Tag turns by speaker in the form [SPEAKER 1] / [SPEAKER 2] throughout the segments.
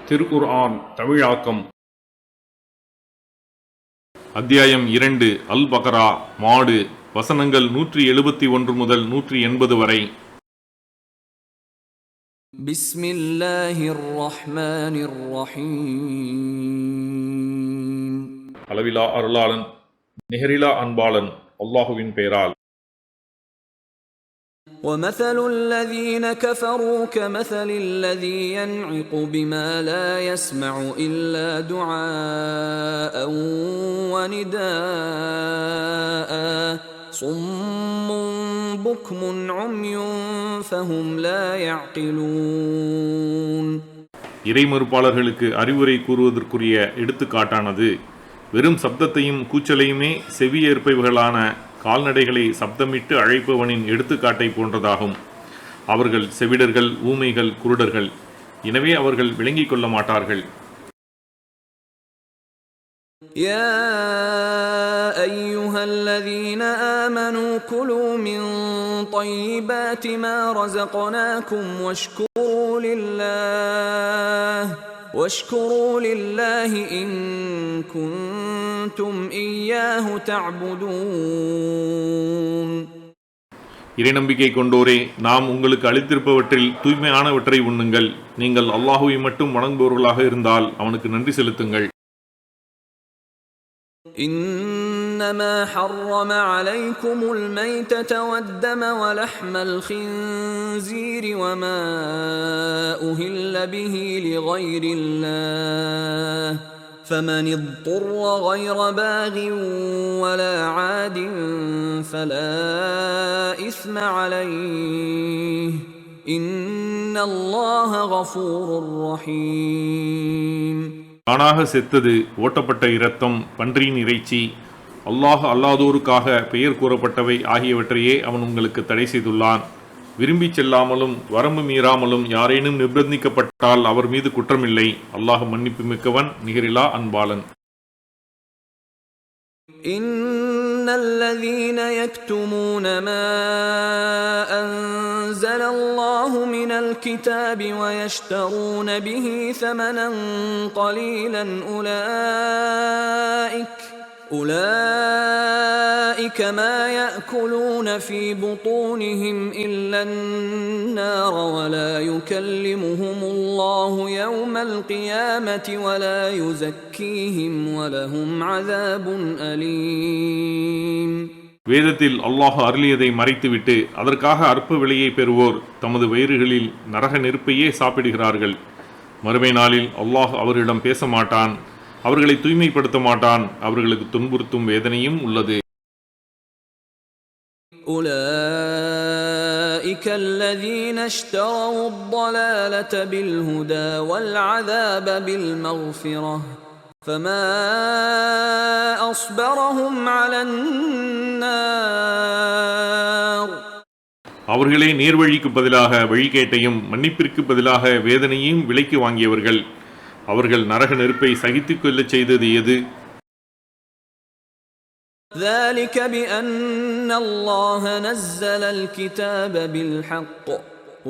[SPEAKER 1] திருக்குர்ஆன் தமிழாக்கம் அத்தியாயம் 2 அல் பக்ரா மாடு வசனங்கள் 171 முதல் 180 வரை.
[SPEAKER 2] பிஸ்மில்லாஹிர் ரஹ்மானிர் ரஹீம்.
[SPEAKER 1] அளவிலா அருளாளன் நிகரிலா அன்பாளன் அல்லாஹுவின் பெயரால்.
[SPEAKER 2] وَمَثَلُ الَّذِينَ كَفَرُوا كَمَثَلِ الَّذِي يَنْعِقُ بِمَا لَا يَسْمَعُ إِلَّا دُعَاءً وَنِدَاءً صُمٌّ بُكْمٌ عُمْيٌ فَهُمْ لَا يَعْقِلُونَ.
[SPEAKER 1] இறைமறுப்பாளர்களுக்கு அறிவுரை கூறுவதற்குரிய எடுத்துக்காட்டானது வெறும் சப்தத்தையும் கூச்சலையுமே செவியேற்பவர்களான கால்நடைகளை சப்தமிட்டு அழைப்பவனின் எடுத்துக்காட்டை போன்றதாகும். அவர்கள் செவிடர்கள், ஊமைகள், குருடர்கள். எனவே அவர்கள் விளங்கிக் கொள்ள மாட்டார்கள்.
[SPEAKER 2] யா அய்யுஹல்லதீன ஆமனூ குலூ மின் طيبات ما رزقناكم واشكروا لله إن كنتم إياه تعبدون.
[SPEAKER 1] இறைநம்பிக்கை கொண்டோரே, நாம் உங்களுக்கு அளித்திருப்பவற்றில் தூய்மையானவற்றை உண்ணுங்கள். நீங்கள் அல்லாஹுவை மட்டும் வணங்குபவர்களாக இருந்தால் அவனுக்கு நன்றி செலுத்துங்கள்.
[SPEAKER 2] إنما حرم عليكم الميتة والدم ولحم الخنزير وما أهل به لغير الله فمن اضطر غير باغ ولا عاد فلا إثم عليه إن الله غفور رحيم.
[SPEAKER 1] தானாக செத்தது, ஓட்டப்பட்ட இரத்தம், பன்றியின் இறைச்சி, அல்லாஹ் அல்லாதோருக்காக பெயர் கூறப்பட்டவை ஆகியவற்றையே அவன் உங்களுக்கு தடை செய்துள்ளான். விரும்பி செல்லாமலும் வரம்பு மீறாமலும் யாரேனும் நிர்பந்திக்கப்பட்டால் அவர் மீது குற்றமில்லை. அல்லாஹ் மன்னிப்பு மிக்கவன், நிகரிலா அன்பாளன்.
[SPEAKER 2] الذين يكتمون ما أنزل الله من الكتاب ويشترون به ثمنا قليلا أولئك ما يأكلون في بطونهم إلا النار ولا يكلمهم الله يوم القيامة ولا يزكيهم ولهم عذاب أليم.
[SPEAKER 1] வேதத்தில் அல்லாஹ் அருளியதை மறைத்துவிட்டு அதற்காக அற்ப விலையை பெறுவோர் தமது வயிறுகளில் நரக நெருப்பையே சாப்பிடுகிறார்கள். மறுமை நாளில் அல்லாஹ் அவர்களிடம் பேச மாட்டான், அவர்களை தூய்மைப்படுத்த மாட்டான், அவர்களுக்கு துன்புறுத்தும் வேதனையும் உள்ளது.
[SPEAKER 2] أولئك الذين اشتروا الضلالة بالهدى والعذاب بالمغفرة فما أصبرهم على النار.
[SPEAKER 1] அவர்களே நேர்வழிக்கு பதிலாக வழிகேட்டையும் மன்னிப்பிற்கு பதிலாக வேதனையும் விலைக்கு வாங்கியவர்கள். அவர்கள் நரக நெருப்பை சகித்துக் கொள்ளச் செய்தது எது?
[SPEAKER 2] ذلك بأن الله نزل الكتاب بالحق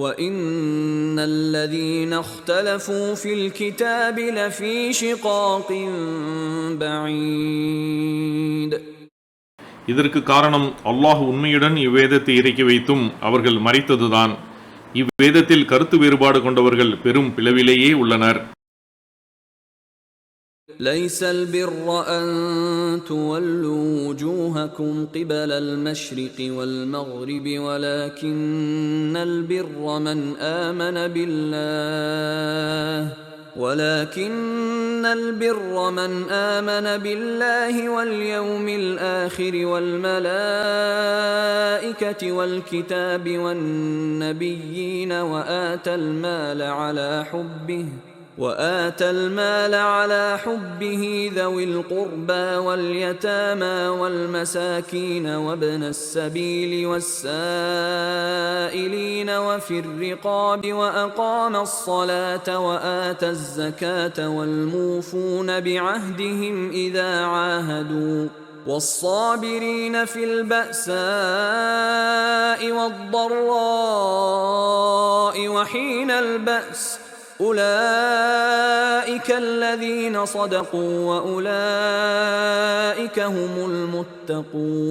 [SPEAKER 2] وإن الذين اختلفوا في الكتاب لفي شقاق بعيد.
[SPEAKER 1] இதற்கு காரணம் அல்லாஹ் உண்மையுடன் இவ்வேதத்தை இறக்கி வைத்தும் அவர்கள் மறைத்ததுதான். இவ்வேதத்தில் கருத்து வேறுபாடு கொண்டவர்கள் பெரும் பிளவிலேயே உள்ளனர்.
[SPEAKER 2] ليس البر أن تولوا وجوهكم قبل المشرق والمغرب ولكن البر من آمن بالله واليوم الآخر والملائكة والكتاب والنبيين وآتى المال على حبه ذوي القربى واليتامى والمساكين وابن السبيل والسائلين وفي الرقاب وأقام الصلاة وآتى الزكاة والموفون بعهدهم إذا عاهدوا والصابرين في البأساء والضراء وحين البأس أولئك الذين صدقوا وأولئك هم المتقون.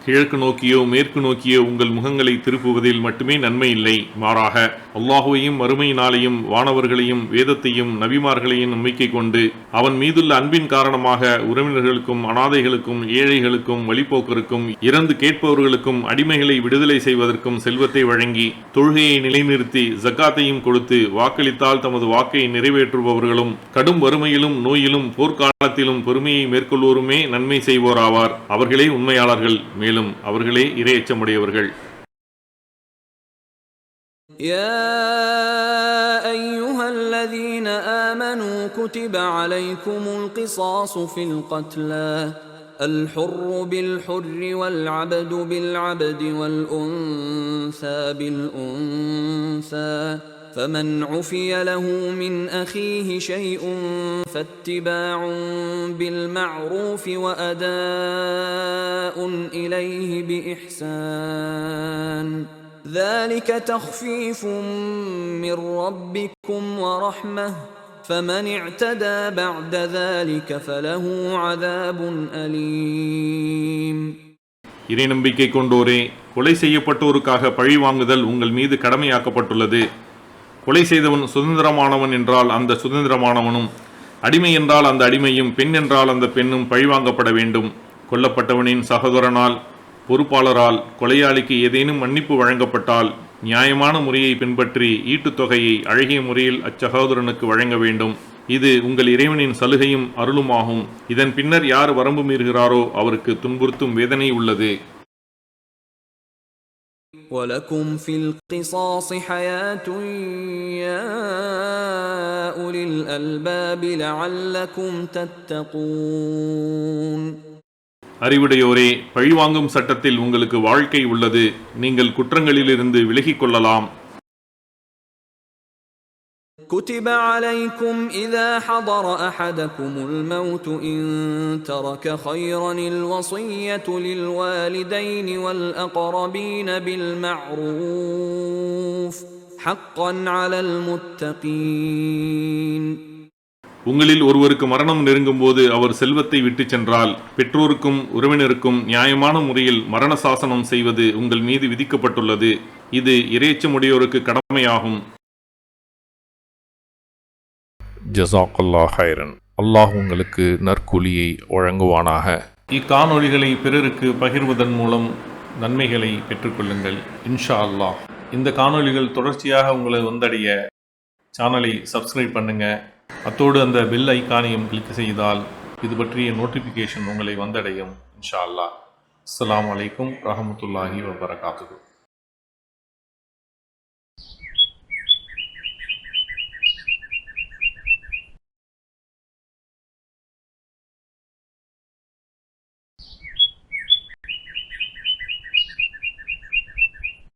[SPEAKER 1] கிழக்கு நோக்கியோ மேற்கு நோக்கியோ உங்கள் முகங்களை திருப்புவதில் மட்டுமே நன்மை இல்லை, மாறாக அல்லாஹுவையும் மறுமை நாளையும் வானவர்களையும் வேதத்தையும் நபிமார்களையும் நம்பிக்கை கொண்டு அவன் மீதுள்ள அன்பின் காரணமாக உறவினர்களுக்கும் அனாதைகளுக்கும் ஏழைகளுக்கும் வழிபோக்கருக்கும் இறந்து கேட்பவர்களுக்கும் அடிமைகளை விடுதலை செய்வதற்கும் செல்வத்தை வழங்கி தொழுகையை நிலைநிறுத்தி ஜக்காத்தையும் கொடுத்து வாக்களித்தால் தமது வாக்கை நிறைவேற்றுபவர்களும் கடும் வறுமையிலும் நோயிலும் போர்க்காலத்திலும் பொறுமையை மேற்கொள்வோருமே நன்மை செய்வோராவார். அவர்களே உண்மையாளர்கள், மேலும் அவர்களே இறையச்சமுடையவர்கள்.
[SPEAKER 2] يا أيها الذين آمنوا كتب عليكم القصاص في القتلى الحر بالحر والعبد بالعبد والأنثى بالأنثى فمن عفي له من أخيه شيء فاتباع بالمعروف وأداء إليه بإحسان ذلك تخفيف من ربكم ورحمة فمن اعتدى بعد ذلك فله عذاب أليم.
[SPEAKER 1] இறை நம்பிக்கை கொண்டோரே, கொலை செய்யப்பட்டோருக்காக பழி வாங்குதல் உங்கள் மீது கடமையாக்கப்பட்டுள்ளது. கொலை செய்தவன் சுதந்திரமானவன் என்றால் அந்த சுதந்திரமானவனும், அடிமை என்றால் அந்த அடிமையும், பெண் என்றால் அந்த பெண்ணும் பழிவாங்கப்பட வேண்டும். கொல்லப்பட்டவனின் சகோதரனால் பொறுப்பாளரால் கொலையாளிக்கு ஏதேனும் மன்னிப்பு வழங்கப்பட்டால் நியாயமான முறையை பின்பற்றி ஈட்டுத் தொகையை அழகிய முறையில் அச்சகோதரனுக்கு வழங்க வேண்டும். இது உங்கள் இறைவனின் சலுகையும் அருளுமாகும். இதன் பின்னர் யார் வரம்பு மீறுகிறாரோ அவருக்கு துன்புறுத்தும் வேதனை உள்ளது.
[SPEAKER 2] وَلَكُمْ فِي الْقِصَاصِ حَيَاةٌ يَا أُولِي الْأَلْبَابِ لَعَلَّكُمْ تَتَّقُونَ.
[SPEAKER 1] அறிவுடையோரே, பழிவாங்கும் சட்டத்தில் உங்களுக்கு வாழ்க்கை உள்ளது, நீங்கள் குற்றங்களிலிருந்து விலகிக் கொள்ளலாம்.
[SPEAKER 2] كتب عليكم إذا حضر أحدكم الموت إن ترك خيرا الوصية للوالدين والأقربين بالمعروف حقا على المتقين.
[SPEAKER 1] உங்களில் ஒருவருக்கு மரணம் நெருங்கும் போது அவர் செல்வத்தை விட்டு சென்றால் பெற்றோருக்கும் உறவினருக்கும் நியாயமான முறையில் மரண சாசனம் செய்வது உங்கள் மீது விதிக்கப்பட்டுள்ளது. இது இறையச்சமுடையோருக்கு கடமையாகும்.
[SPEAKER 3] ஜஸாக்கல்லாஹ் ஹைரன். அல்லாஹ் உங்களுக்கு நற்கூலியை வழங்குவானாக.
[SPEAKER 1] இக்காணொளிகளை பிறருக்கு பகிர்வதன் மூலம் நன்மைகளை பெற்றுக்கொள்ளுங்கள் இன்ஷா அல்லாஹ். இந்த காணொளிகள் தொடர்ச்சியாக உங்களை வந்தடைய சேனலை சப்ஸ்கிரைப் பண்ணுங்க. அத்தோடு அந்த பெல் ஐக்கானையும் கிளிக் செய்தால் இது பற்றிய நோட்டிஃபிகேஷன் உங்களை வந்தடையும் இன்ஷா அல்லாஹ். அஸ்ஸலாமு அலைக்கும் ரஹ்மத்துல்லாஹி வபரகாத்துஹு.